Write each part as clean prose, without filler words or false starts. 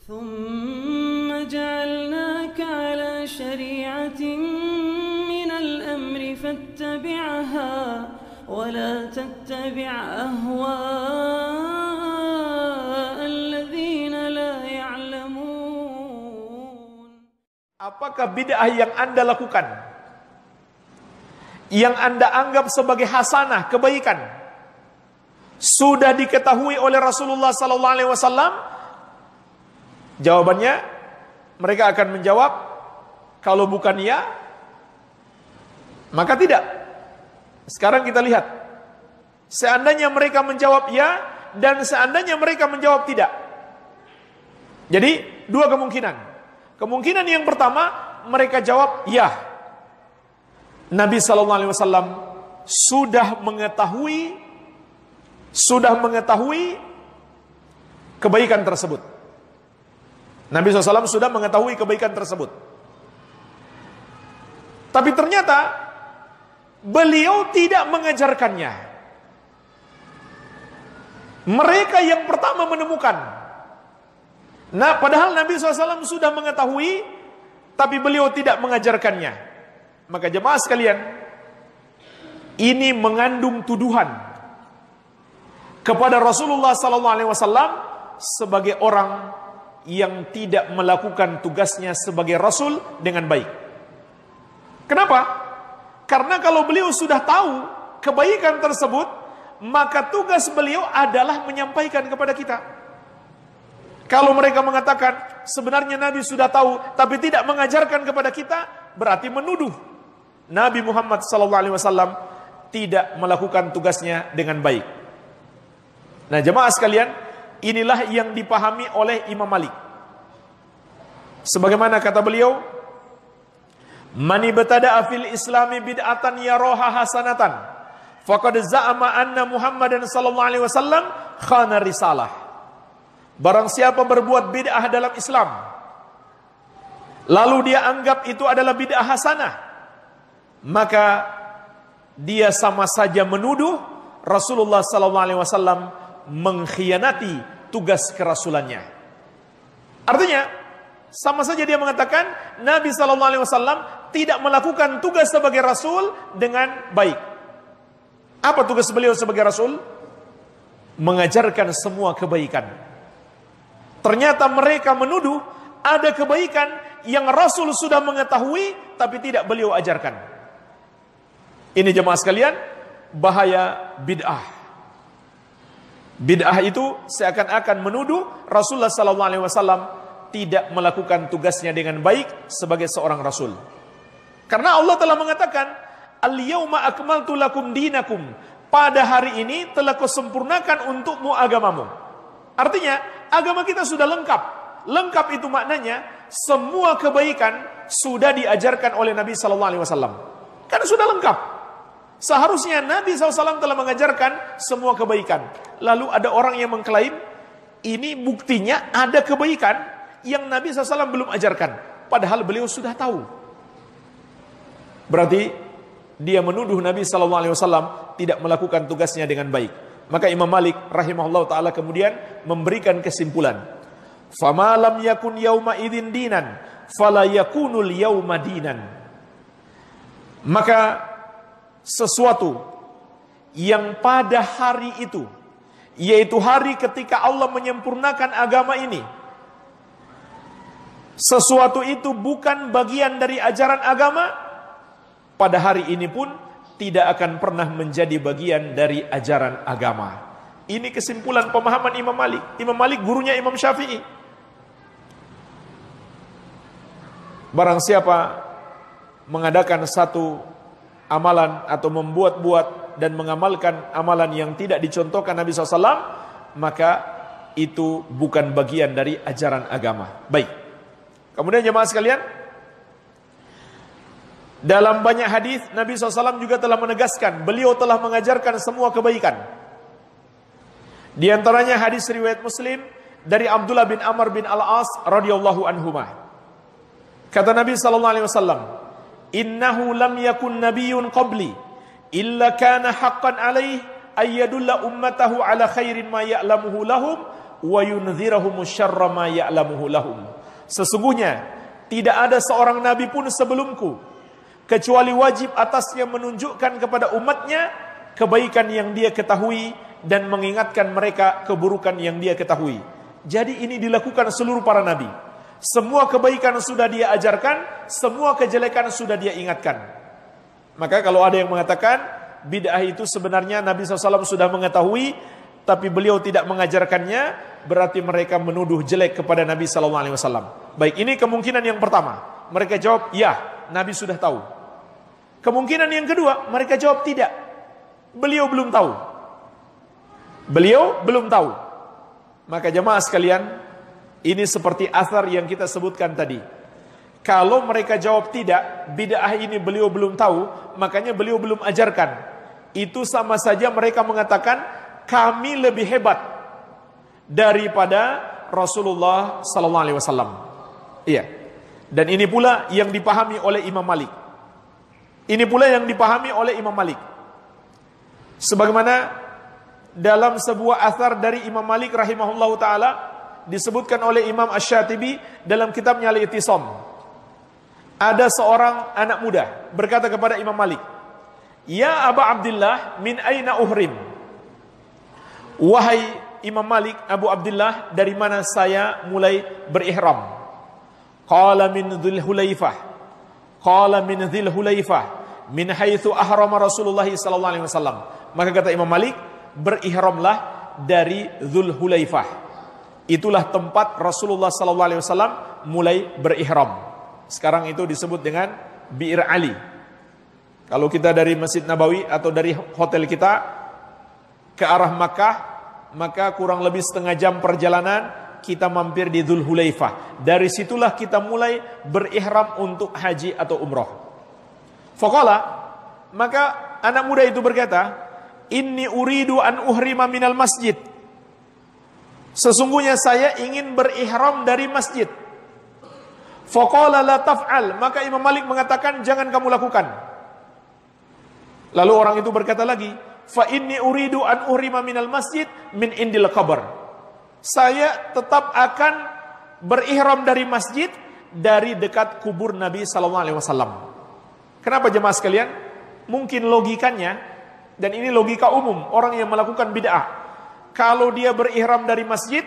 ثم جعلناك على شريعة من الأمر فاتبعها ولا تتبع أهواء الذين لا يعلمون. Apakah bid'ah yang Anda lakukan, yang Anda anggap sebagai hasanah, kebaikan, sudah diketahui oleh Rasulullah SAW? Jawabannya, mereka akan menjawab, kalau bukan ya, maka tidak. Sekarang kita lihat, seandainya mereka menjawab ya, dan seandainya mereka menjawab tidak. Jadi, dua kemungkinan. Kemungkinan yang pertama, mereka jawab ya. Nabi SAW sudah mengetahui kebaikan tersebut. Nabi SAW sudah mengetahui kebaikan tersebut. Tapi ternyata beliau tidak mengajarkannya. Mereka yang pertama menemukan. Nah, padahal Nabi SAW sudah mengetahui, tapi beliau tidak mengajarkannya. Maka jemaah sekalian, ini mengandung tuduhan kepada Rasulullah SAW sebagai orang yang tidak melakukan tugasnya sebagai Rasul dengan baik. Kenapa? Karena kalau beliau sudah tahu kebaikan tersebut, maka tugas beliau adalah menyampaikan kepada kita. Kalau mereka mengatakan sebenarnya Nabi sudah tahu tapi tidak mengajarkan kepada kita, berarti menuduh Nabi Muhammad SAW tidak melakukan tugasnya dengan baik. Nah, jemaah sekalian, inilah yang dipahami oleh Imam Malik. Sebagaimana kata beliau, "Man ibtada'a fil Islami bid'atan yaraha hasanatan, faqad za'ama anna Muhammadan sallallahu alaihi wasallam khana risalah." Barang siapa berbuat bid'ah dalam Islam, lalu dia anggap itu adalah bid'ah hasanah, maka dia sama saja menuduh Rasulullah sallallahu alaihi wasallam mengkhianati tugas kerasulannya. Artinya, sama saja dia mengatakan Nabi SAW tidak melakukan tugas sebagai Rasul dengan baik. Apa tugas beliau sebagai Rasul? Mengajarkan semua kebaikan. Ternyata mereka menuduh ada kebaikan yang Rasul sudah mengetahui tapi tidak beliau ajarkan. Ini jemaah sekalian, bahaya bid'ah. Bid'ah itu seakan-akan menuduh Rasulullah SAW tidak melakukan tugasnya dengan baik sebagai seorang Rasul. Karena Allah telah mengatakan, "Al-yawma akmaltu lakum dinakum." Pada hari ini telah kusempurnakan untukmu agamamu. Artinya, agama kita sudah lengkap. Lengkap itu maknanya semua kebaikan sudah diajarkan oleh Nabi SAW. Karena sudah lengkap. Seharusnya Nabi SAW telah mengajarkan semua kebaikan. Lalu ada orang yang mengklaim, ini buktinya ada kebaikan yang Nabi SAW belum ajarkan. Padahal beliau sudah tahu. Berarti dia menuduh Nabi SAW tidak melakukan tugasnya dengan baik. Maka Imam Malik rahimahullah ta'ala kemudian memberikan kesimpulan. "Fama lam yakun yauma idzin dinan, fala yakunul yauma dinan." Maka sesuatu yang pada hari itu, yaitu hari ketika Allah menyempurnakan agama ini, sesuatu itu bukan bagian dari ajaran agama, pada hari ini pun tidak akan pernah menjadi bagian dari ajaran agama. Ini kesimpulan pemahaman Imam Malik. Imam Malik gurunya Imam Syafi'i. Barang siapa mengadakan satu amalan atau membuat-buat dan mengamalkan amalan yang tidak dicontohkan Nabi SAW, maka itu bukan bagian dari ajaran agama. Baik. Kemudian jemaah sekalian, dalam banyak hadis Nabi SAW juga telah menegaskan, beliau telah mengajarkan semua kebaikan. Di antaranya hadis riwayat Muslim dari Abdullah bin Amr bin Al-As radhiyallahu anhuma. Kata Nabi SAW, "Innahu lam yakun nabiyyun qabli illa kana haqqan alaih ay yadulla ummatahu ala khairin ma ya'lamuhu lahum wa yunzirahum syarra ma ya'lamuhu lahum. Sesungguhnya tidak ada seorang nabi pun sebelumku kecuali wajib atasnya menunjukkan kepada umatnya kebaikan yang dia ketahui dan mengingatkan mereka keburukan yang dia ketahui. Jadi ini dilakukan seluruh para nabi. Semua kebaikan sudah dia ajarkan, semua kejelekan sudah dia ingatkan. Maka kalau ada yang mengatakan bid'ah itu sebenarnya Nabi SAW sudah mengetahui tapi beliau tidak mengajarkannya, berarti mereka menuduh jelek kepada Nabi SAW. Baik, ini kemungkinan yang pertama. Mereka jawab, ya, Nabi sudah tahu. Kemungkinan yang kedua, mereka jawab tidak. Beliau belum tahu. Beliau belum tahu. Maka jemaah sekalian, ini seperti athar yang kita sebutkan tadi. Kalau mereka jawab tidak, bid'ah ini beliau belum tahu, makanya beliau belum ajarkan. Itu sama saja mereka mengatakan, kami lebih hebat daripada Rasulullah SAW. Iya. Dan ini pula yang dipahami oleh Imam Malik. Ini pula yang dipahami oleh Imam Malik. Sebagaimana dalam sebuah athar dari Imam Malik rahimahullahu ta'ala, disebutkan oleh Imam Asy-Syatibi dalam kitabnya Al-I'tisam. Ada seorang anak muda berkata kepada Imam Malik, "Ya Aba Abdillah, min aina uhrim?" Wahai Imam Malik, Abu Abdillah, dari mana saya mulai berihram? Qala min Dzul Hulaifah. Qala min Dzul Hulaifah, min haitsu ahrama Rasulullah sallallahu alaihi wasallam. Maka kata Imam Malik, berihramlah dari Dzul Hulaifah. Itulah tempat Rasulullah sallallahu alaihi wasallam mulai berihram. Sekarang itu disebut dengan Bi'r Ali. Kalau kita dari Masjid Nabawi atau dari hotel kita ke arah Makkah, maka kurang lebih setengah jam perjalanan kita mampir di Dzul Hulaifah. Dari situlah kita mulai berihram untuk haji atau umrah. Faqala, maka anak muda itu berkata, "Inni uridu an uhrima minal masjid." Sesungguhnya saya ingin berihram dari masjid. Faqala la taf'al, maka Imam Malik mengatakan jangan kamu lakukan. Lalu orang itu berkata lagi, fa inni uridu an uhrima minal masjid min indil qabr. Saya tetap akan berihram dari masjid dari dekat kubur Nabi sallallahu alaihi wasallam. Kenapa jemaah sekalian? Mungkin logikanya, dan ini logika umum orang yang melakukan bid'ah. Kalau dia berihram dari masjid,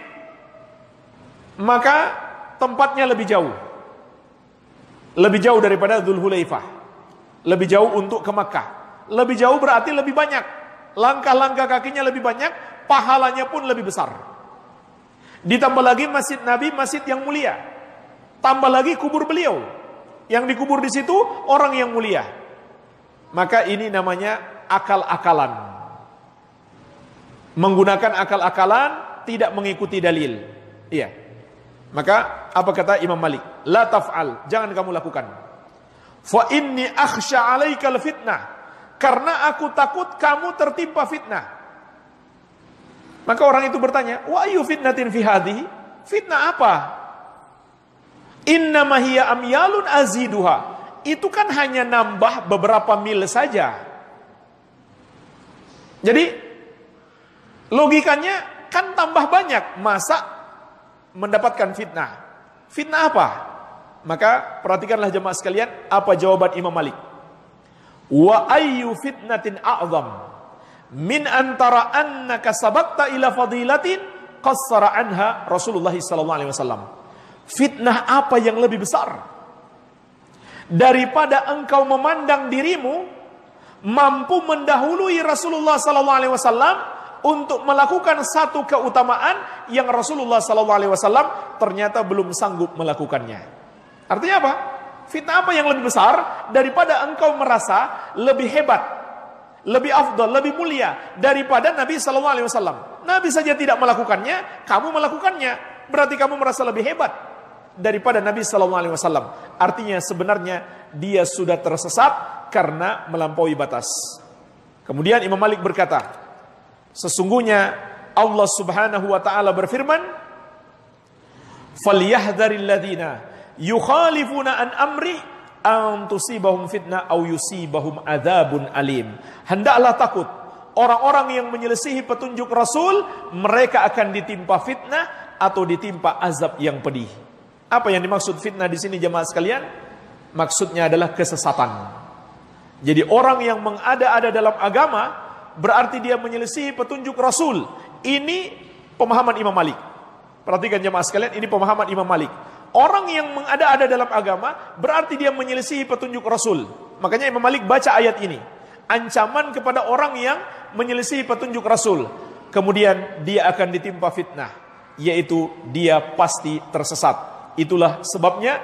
maka tempatnya lebih jauh. Lebih jauh daripada Dzul Hulaifah. Lebih jauh untuk ke Makkah. Lebih jauh berarti lebih banyak. Langkah-langkah kakinya lebih banyak, pahalanya pun lebih besar. Ditambah lagi masjid Nabi, masjid yang mulia. Tambah lagi kubur beliau. Yang dikubur di situ orang yang mulia. Maka ini namanya akal-akalan. Menggunakan akal-akalan, tidak mengikuti dalil. Iya. Maka apa kata Imam Malik? La taf'al, jangan kamu lakukan. Fa inni akhsha 'alaikal fitnah, karena aku takut kamu tertimpa fitnah. Maka orang itu bertanya, wa ayu fitnatin fi hadhihi? Fitnah apa? Innama hiya amyalun aziduha. Itu kan hanya nambah beberapa mil saja. Jadi logikanya kan tambah banyak, masa mendapatkan fitnah. Fitnah apa? Maka perhatikanlah jemaah sekalian apa jawaban Imam Malik. Wa ayyu fitnatin a'zam min antara annaka sabaqta ila fadilatin qassara anha Rasulullah sallallahu alaihi wasallam. Fitnah apa yang lebih besar daripada engkau memandang dirimu mampu mendahului Rasulullah sallallahu alaihi wasallam untuk melakukan satu keutamaan yang Rasulullah SAW ternyata belum sanggup melakukannya. Artinya apa? Fitnah apa yang lebih besar daripada engkau merasa lebih hebat, lebih afdal, lebih mulia daripada Nabi SAW. Nabi saja tidak melakukannya, kamu melakukannya. Berarti kamu merasa lebih hebat daripada Nabi SAW. Artinya sebenarnya dia sudah tersesat karena melampaui batas. Kemudian Imam Malik berkata, sesungguhnya Allah Subhanahu wa taala berfirman, "Falyahdharil ladzina yukhalifuna an amri an tusibahum fitnah aw yusibahum adzabun alim." Hendaklah takut orang-orang yang menyelisihi petunjuk Rasul, mereka akan ditimpa fitnah atau ditimpa azab yang pedih. Apa yang dimaksud fitnah di sini jemaah sekalian? Maksudnya adalah kesesatan. Jadi orang yang mengada-ada dalam agama berarti dia menyelisihi petunjuk Rasul. Ini pemahaman Imam Malik. Perhatikan jemaah sekalian, ini pemahaman Imam Malik. Orang yang mengada-ada dalam agama berarti dia menyelisihi petunjuk Rasul. Makanya Imam Malik baca ayat ini. Ancaman kepada orang yang menyelisihi petunjuk Rasul. Kemudian dia akan ditimpa fitnah, yaitu dia pasti tersesat. Itulah sebabnya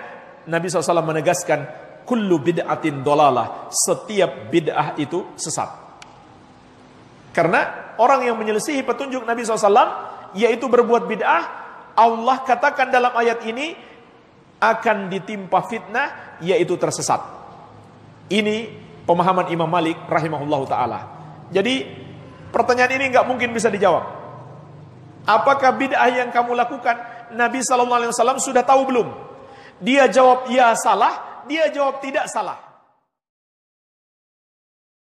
Nabi SAW menegaskan, kullu bid'atin dolalah, setiap bid'ah itu sesat. Karena orang yang menyelisihi petunjuk Nabi SAW, yaitu berbuat bid'ah, Allah katakan dalam ayat ini akan ditimpa fitnah, yaitu tersesat. Ini pemahaman Imam Malik rahimahullahu ta'ala. Jadi pertanyaan ini nggak mungkin bisa dijawab. Apakah bid'ah yang kamu lakukan Nabi SAW sudah tahu belum? Dia jawab ya salah, dia jawab tidak salah.